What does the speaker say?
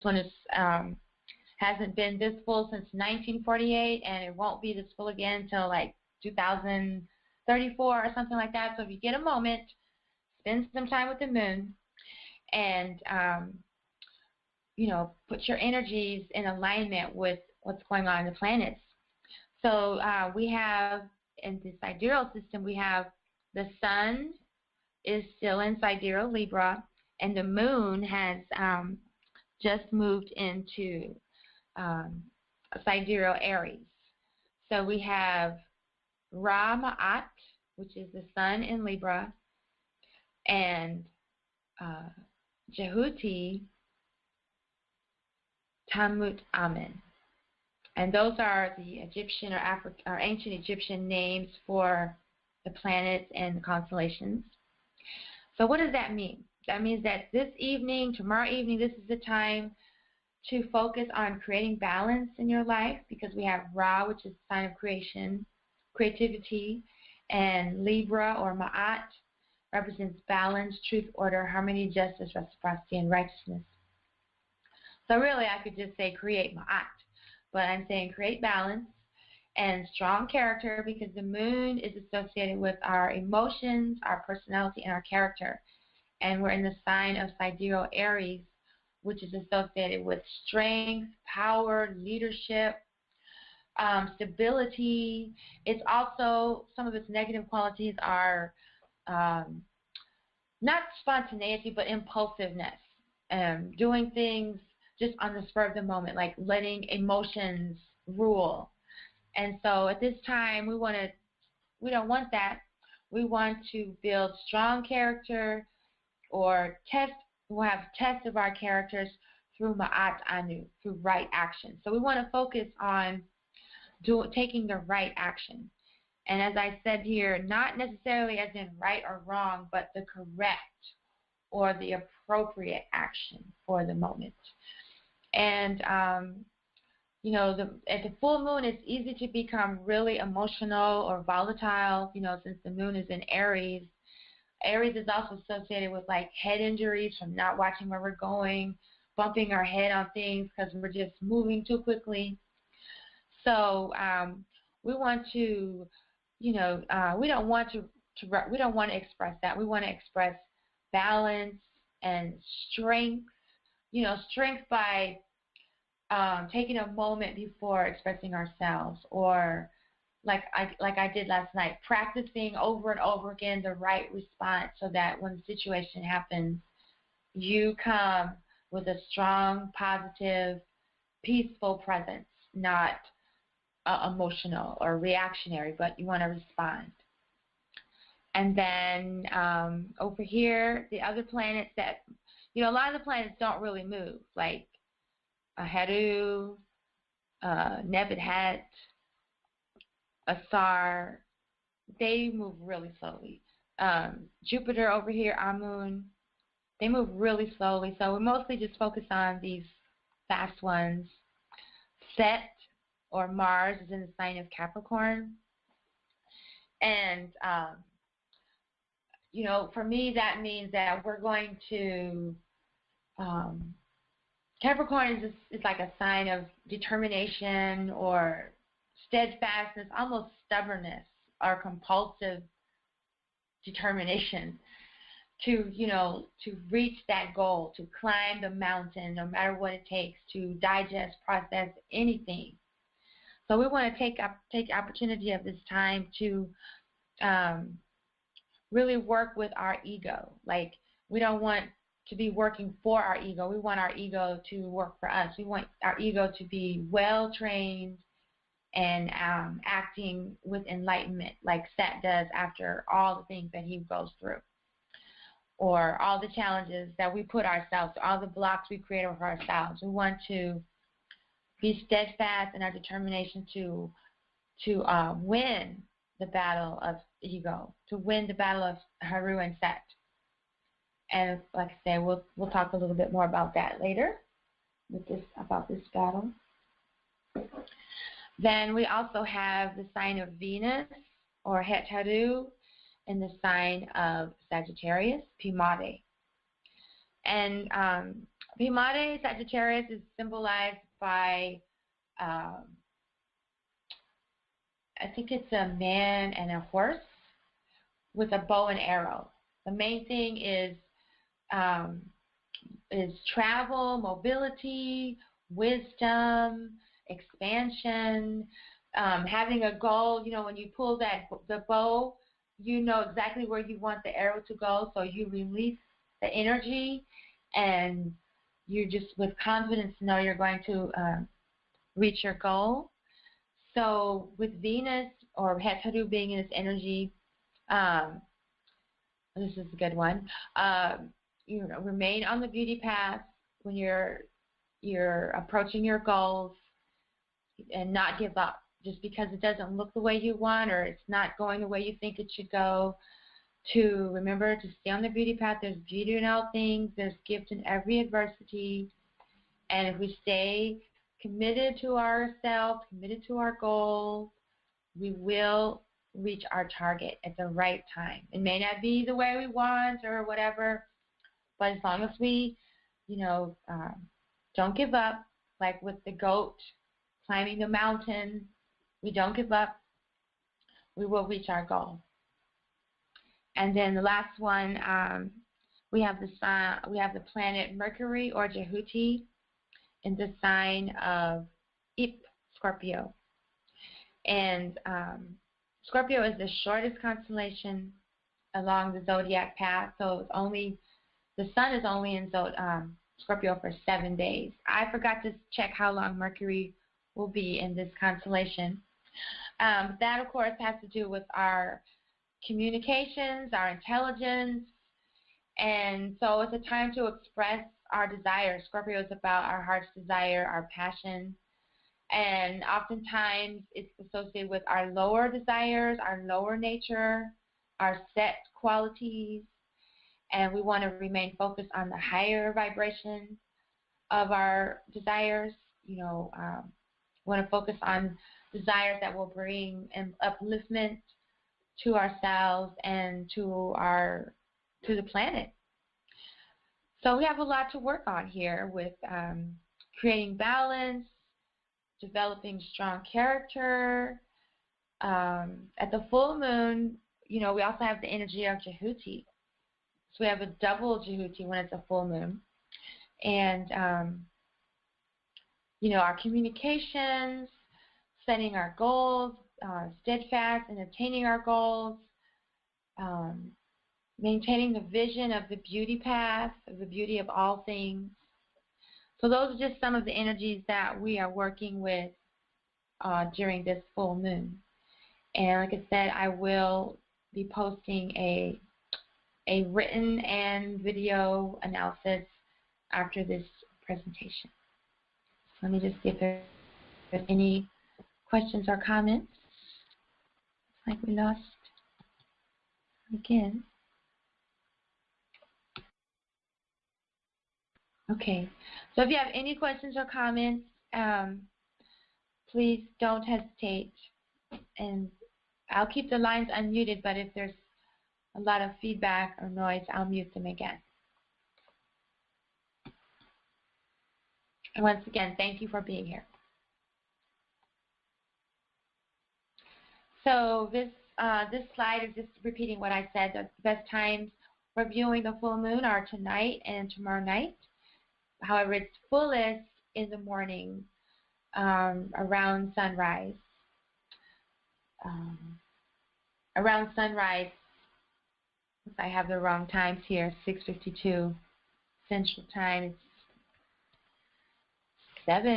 one is hasn't been this full since 1948, and it won't be this full again until like 2034 or something like that. So if you get a moment, spend some time with the moon, and you know, put your energies in alignment with what's going on in the planets. So we have, in the sidereal system, we have the sun is still in sidereal Libra, and the moon has just moved into sidereal Aries. So we have Ra Ma'at, which is the sun in Libra, and Jehuti Tamut Amen. And those are the Egyptian or ancient Egyptian names for the planets and the constellations. So what does that mean? That means that this evening, tomorrow evening, this is the time to focus on creating balance in your life, because we have Ra, which is the sign of creation, creativity, and Libra or Ma'at represents balance, truth, order, harmony, justice, reciprocity, and righteousness. So really I could just say create Ma'at, but I'm saying create balance and strong character, because the moon is associated with our emotions, our personality, and our character. And we're in the sign of sidereal Aries, which is associated with strength, power, leadership, stability. It's also, some of its negative qualities are not spontaneity, but impulsiveness, doing things just on the spur of the moment, like letting emotions rule. And so at this time, we don't want that. We want to build strong character, or we'll have tests of our characters through Ma'at Anu, through right action. So we want to focus on taking the right action. And as I said here, not necessarily as in right or wrong, but the correct or the appropriate action for the moment. And you know, at the full moon, it's easy to become really emotional or volatile, you know, since the moon is in Aries. Aries is also associated with like head injuries from not watching where we're going, bumping our head on things because we're just moving too quickly. So we want to, you know, we don't want to express that. We want to express balance and strength. You know, strength by taking a moment before expressing ourselves, or like I did last night, practicing over and over again the right response, so that when the situation happens, you come with a strong, positive, peaceful presence, not emotional or reactionary, but you want to respond. And then over here, the other planets that, you know, a lot of the planets don't really move, like Heru, Nebuchadnezzar, Asar, they move really slowly. Jupiter over here, Amun, they move really slowly. So we mostly just focus on these fast ones. Set, or Mars, is in the sign of Capricorn. And, you know, for me, that means that we're going to, Capricorn is like a sign of determination or steadfastness, almost stubbornness or compulsive determination to, you know, to reach that goal, to climb the mountain no matter what it takes, to digest, process anything. So we want to take opportunity of this time to really work with our ego. Like, we don't want to be working for our ego. We want our ego to work for us. We want our ego to be well-trained and acting with enlightenment, like Set does after all the things that he goes through, or all the challenges that we put ourselves, all the blocks we create over ourselves. We want to be steadfast in our determination to win the battle of ego, to win the battle of Heru and Set. And like I say, we'll talk a little bit more about that later, about this battle. Then we also have the sign of Venus, or Het Heru, in the sign of Sagittarius, Pimade. And Pimade Sagittarius is symbolized by, I think it's a man and a horse with a bow and arrow. The main thing is travel, mobility, wisdom, expansion, having a goal. You know, when you pull the bow, you know exactly where you want the arrow to go, so you release the energy, and you just with confidence know you're going to reach your goal. So with Venus or Heru being in this energy, this is a good one. You know, remain on the beauty path when you're approaching your goals, and not give up just because it doesn't look the way you want or it's not going the way you think it should go. To remember to stay on the beauty path. There's beauty in all things. There's gift in every adversity. And if we stay committed to ourselves, committed to our goals, we will reach our target at the right time. It may not be the way we want or whatever, but as long as we, you know, don't give up, like with the goat climbing the mountain, we don't give up, we will reach our goal. And then the last one, we have the planet Mercury or Jehuti in the sign of Scorpio. And Scorpio is the shortest constellation along the zodiac path, so the sun is only in Scorpio for 7 days. I forgot to check how long Mercury will be in this constellation. That, of course, has to do with our communications, our intelligence, and so it's a time to express our desires. Scorpio is about our heart's desire, our passion, and oftentimes it's associated with our lower desires, our lower nature, our set qualities, and we want to remain focused on the higher vibration of our desires. You know, want to focus on desires that will bring an upliftment to ourselves and to the planet. So we have a lot to work on here with creating balance, developing strong character. At the full moon, you know, we also have the energy of Jehuti. So we have a double Jehuti when it's a full moon. And, you know, our communications, setting our goals, steadfast in attaining our goals, maintaining the vision of the beauty path, of the beauty of all things. So those are just some of the energies that we are working with during this full moon. And like I said, I will be posting a written and video analysis after this presentation. So let me just see if there's any questions or comments. Looks like we lost again. Okay, so if you have any questions or comments, please don't hesitate. And I'll keep the lines unmuted, but if there's a lot of feedback or noise, I'll mute them again. And once again, thank you for being here. So this slide is just repeating what I said. The best times for viewing the full moon are tonight and tomorrow night. However, it's fullest in the morning around sunrise. Around sunrise, I have the wrong times here, 6:52 Central Time. It's 7.